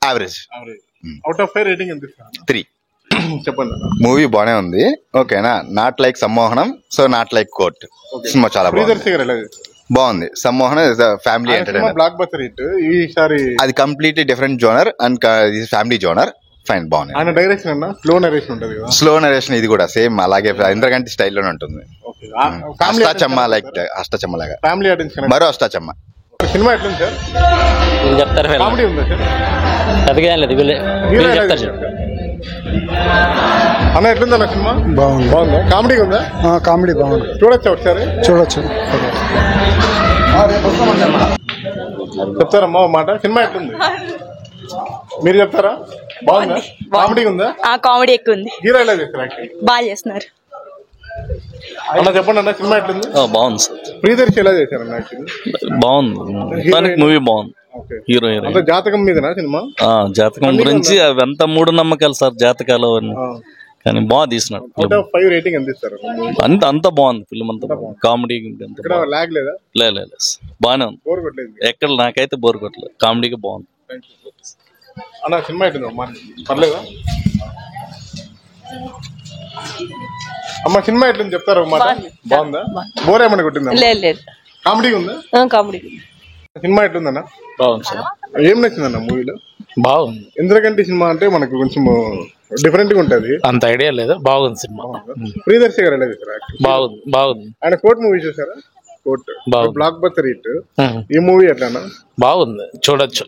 Average. Out of 5 rating ఎంత ఇస్తారు? 3. చెప్పండి. మూవీ బానే ఉంది, ఓకేనా. Not like Sammohanam, so not like Court. Cinema చాలా బాగుంది. Sammohanam is family entertainer, blockbuster hit. ఈసారి అది completely different genre and family genre. Fine, బాగుంది. ఆయన డైరెక్షన్ అన్న స్లో నరేషన్ ఉంటుంది కదా. స్లో నరేషన్ ఇది కూడా సేమ్ అలాగే ఇంద్రగంటి స్టైల్లోనే ఉంటుంది. అష్టాచమ్మ లైక్ అష్టాచమ్మ లాగా ఫ్యామిలీ ఆడియన్స్ మరో అష్టాచమ్మ. సినిమా ఎట్లుంది సార్? చెప్తారు కామెడీ ఉందా సార్? అన్న ఎట్లుంది అన్న సినిమా? బాగుందా? కామెడీ ఉందా? కామెడీ బాగుంది, చూడొచ్చు ఒకసారి. చూడొచ్చు. చెప్తారమ్మా ఒక మాట, సినిమా ఎట్లుంది మీరు చెప్తారా? బాగుందా? కామెడీ ఉందా? కామెడీ ఎక్కువ ఉంది. హీరో ఎలా చేస్తారు? యాక్టింగ్ బాగా చేస్తున్నారు అన్న. చెప్పండి అన్న, సినిమా ఎట్లుంది? బాగుంది సార్. ప్రియదర్శి ఎలా చేశారన్న యాక్టింగ్? బాగుంది, మూవీ బాగుంది. హీరో అంత జాతకం మీదనా సినిమా? జాతకం గురించి అవంతా మూఢనమ్మకాలు సార్, జాతకాలు అవన్నీ. కానీ బాగా తీసినాడు. అవుట్ ఆఫ్ 5 రేటింగ్ ఎంత ఇస్తారు? అంత బాగుంది ఫిల్మ్, అంతా కామెడీ లాగ్ లేదా? లేదు బాగానే ఉంది. బోర్ కొట్టలేదు ఎక్కడ నాకైతే బోర్ కొట్టలేదు, కామెడీగా బాగుంది. అన్న సినిమా ఎట్లుంది? పర్లేదా అమ్మ? సినిమా ఎట్లుంది చెప్తారా ఒక మాట? బాగుందా? బోర్ ఏమన్నా కొట్టిందా? లేదు. కామెడీ ఉందా? కామెడీ. సినిమా ఎట్లుందన్న? బాగుంది సార్. ఏం నచ్చిందన్న మూవీలో? బాగుంది. ఇంద్రగంటి సినిమా అంటే మనకు కొంచెం డిఫరెంట్ గా ఉంటది, అంత ఐడియా లేదు. బాగుంది సినిమా. ప్రియదర్శి గారు ఎలా చేశారు? బాగుంది. ఆయన కోర్ట్ మూవీ చూసారా? Court block buster hit. ఈ మూవీ ఎట్లానా? బాగుంది, చూడొచ్చు.